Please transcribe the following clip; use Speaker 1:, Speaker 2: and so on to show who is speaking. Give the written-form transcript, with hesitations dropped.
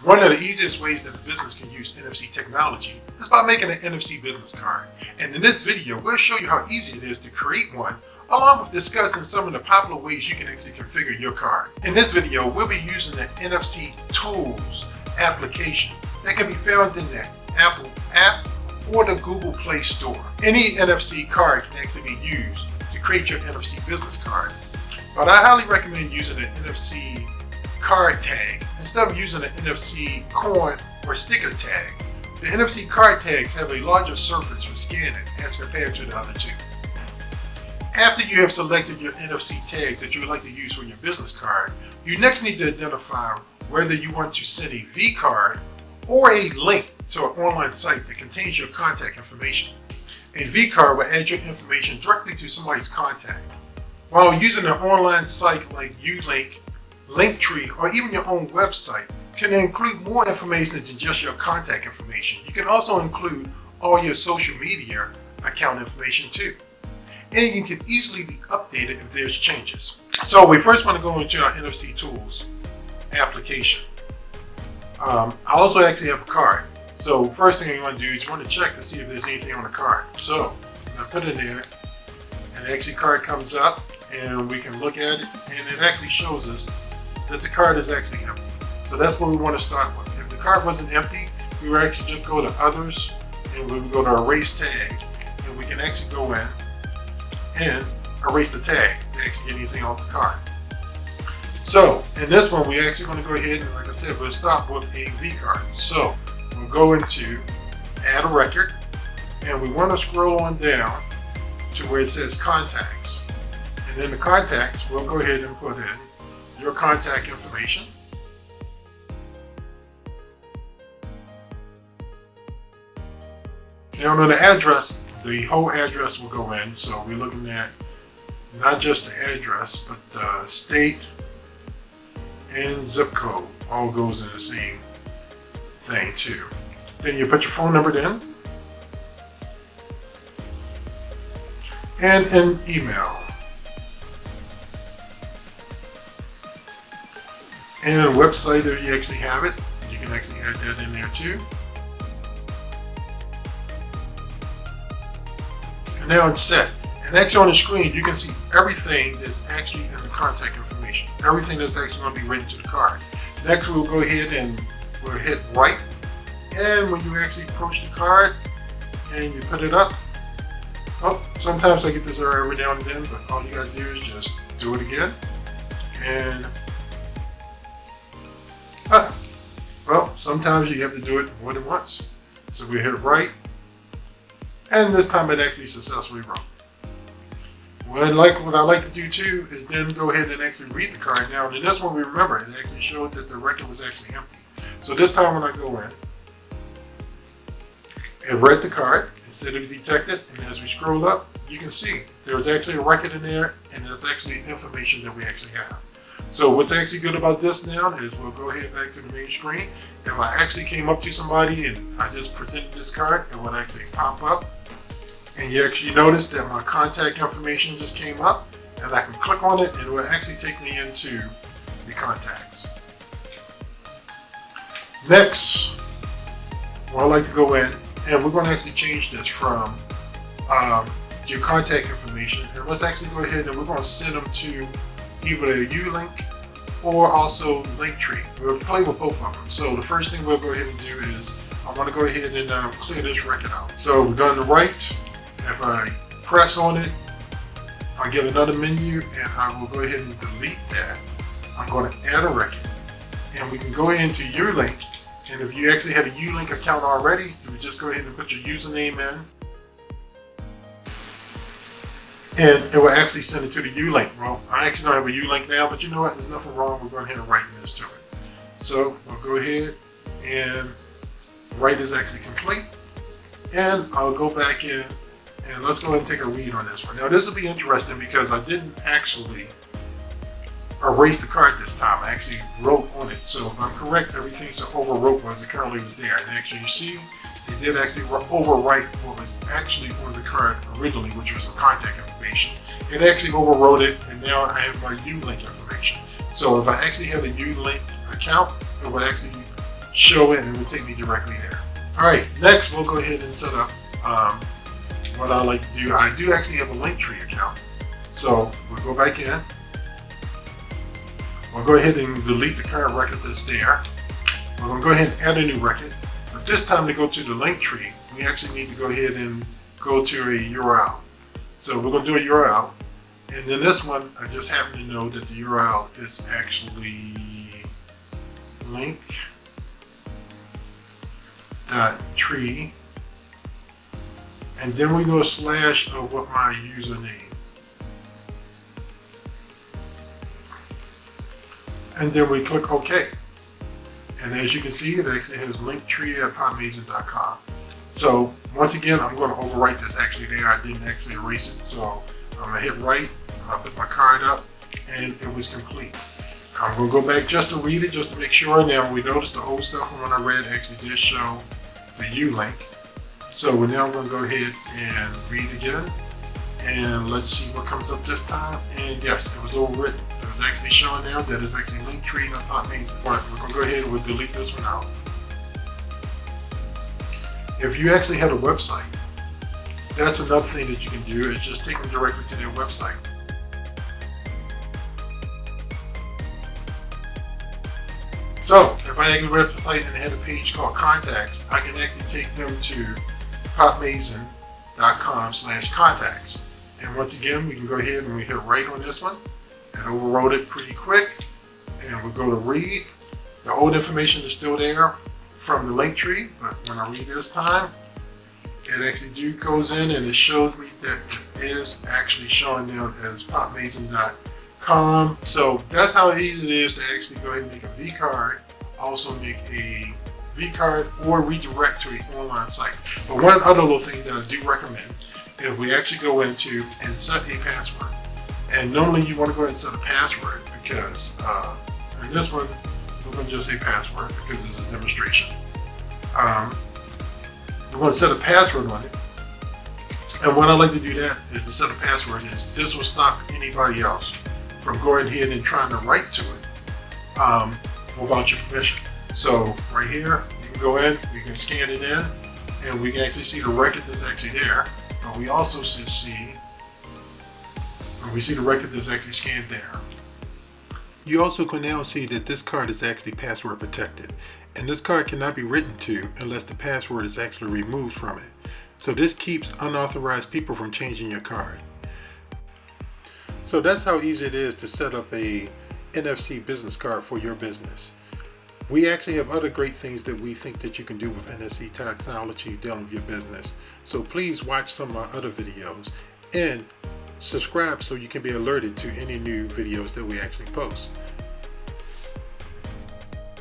Speaker 1: One of the easiest ways that a business can use NFC technology is by making an NFC business card. And in this video, we'll show you how easy it is to create one, along with discussing some of the popular ways you can actually configure your card. In this video, we'll be using the NFC Tools application that can be found in the Apple app or the Google Play Store. Any NFC card can actually be used to create your NFC business card, but I highly recommend using an NFC card tag instead of using an NFC coin or sticker tag. The NFC card tags have a larger surface for scanning as compared to the other two. After you have selected your NFC tag that you would like to use for your business card, you next need to identify whether you want to send a vCard or a link to an online site that contains your contact information. A vCard will add your information directly to somebody's contact. While using an online site like Unit.Link, Linktree, or even your own website can include more information than just your contact information. You can also include all your social media account information too. And you can easily be updated if there's changes. So we first want to go into our NFC Tools application. I also actually have a card. So first thing you want to do is you want to check to see if there's anything on the card. So I put it in there, and the actually card comes up, and we can look at it, and it actually shows us that the card is actually empty. So that's what we want to start with. If the card wasn't empty, we would actually just go to Others, and we would go to Erase Tag, and we can actually go in and erase the tag to actually get anything off the card. So in this one, we're actually going to go ahead and, like I said, we'll start with a vCard. So we'll go into Add a Record, and we want to scroll on down to where it says Contacts. And in the contacts, we'll go ahead and put in your contact information. Now on the address, the whole address will go in. So we're looking at not just the address, but the state and zip code all goes in the same thing too. Then you put your phone number in and an email. And a website, if you actually have it, you can actually add that in there too. And now it's set. And actually on the screen, you can see everything that's actually in the contact information. Everything that's actually going to be written to the card. Next, we'll go ahead and we'll hit Write. And when you actually approach the card and you put it up, oh, sometimes I get this error every now and then, but all you got to do is just do it again. And well, sometimes you have to do it more than once. So we hit Write, and this time it actually successfully wrote. What I like to do too is then go ahead and actually read the card. Now in this one, we remember it actually showed that the record was actually empty. So this time when I go in, it read the card instead of detected, and as we scroll up, you can see there's actually a record in there, and there's actually information that we actually have. So what's actually good about this now is we'll go ahead back to the main screen. If I actually came up to somebody and I just presented this card, it would actually pop up. And you actually notice that my contact information just came up, and I can click on it and it will actually take me into the contacts. Next, well, I like to go in, and we're going to actually change this from your contact information, and let's actually go ahead and we're going to send them to either a Unit.Link or also Linktree. We'll play with both of them. So the first thing we'll go ahead and do is I want to go ahead and clear this record out. So we're going to write. If I press on it, I'll get another menu, and I will go ahead and delete that. I'm going to add a record, and we can go into Unit.Link. And if you actually had a Unit.Link account already, you would just go ahead and put your username in, and it will actually send it to the Unit.Link. Well, I actually don't have a Unit.Link now, but you know what? There's nothing wrong with going ahead and writing this to it. So we'll go ahead and write is actually complete, and I'll go back in, and let's go ahead and take a read on this one. Now this will be interesting because I didn't actually erase the card this time. I actually wrote on it. So if I'm correct, everything's overwrote what it currently was there. And actually you see, it did actually overwrite what was actually on the card originally, which was the contact information. It actually overwrote it, and now I have my Unit.Link information. So if I actually have a Unit.Link account, it will actually show it and it will take me directly there. Alright, next we'll go ahead and set up what I like to do. I do actually have a Linktree account. So we'll go back in. We'll go ahead and delete the current record that's there. We're going to go ahead and add a new record. But this time to go to the Linktree, we actually need to go ahead and go to a URL. So we're going to do a URL. And then this one, I just happen to know that the URL is actually link.tree. And then we go a slash of what my username. And then we click OK. And as you can see, it actually has Linktree at PopMason.com. So once again, I'm going to overwrite this actually there. I didn't actually erase it. So I'm going to hit right, I'll put my card up, and it was complete. I'm going to go back just to read it, just to make sure. Now we noticed the old stuff from when I read actually did show the U-Link. So now I'm going to go ahead and read again. And let's see what comes up this time. And yes, it was overwritten. It was actually showing now that it's actually Linktree, not PopMason. All right, we're going to go ahead and we'll delete this one out. If you actually had a website, that's another thing that you can do, is just take them directly to their website. So if I actually website and had a page called Contacts, I can actually take them to popmason.com/contacts. And once again, we can go ahead and we hit right on this one and overwrote it pretty quick. And we'll go to read. The old information is still there from the Linktree, but when I read this time, it actually goes in and it shows me that it is actually showing them as popmason.com. So that's how easy it is to actually go ahead and make a vCard, also make a vCard, or redirect to an online site. But one other little thing that I do recommend is we actually go into and set a password. And normally you want to go ahead and set a password because in this one, we're going to just say password because it's a demonstration. We're going to set a password on it. And what I like to do that is to set a password is this will stop anybody else from going ahead and trying to write to it without your permission. So right here, you can go in, you can scan it in, and we can actually see the record that's actually there. But we also see the record that's actually scanned there. You also can now see that this card is actually password protected, and this card cannot be written to unless the password is actually removed from it. So this keeps unauthorized people from changing your card. So that's how easy it is to set up a NFC business card for your business. We actually have other great things that we think that you can do with NFC technology dealing with your business. So please watch some of our other videos and subscribe so you can be alerted to any new videos that we actually post.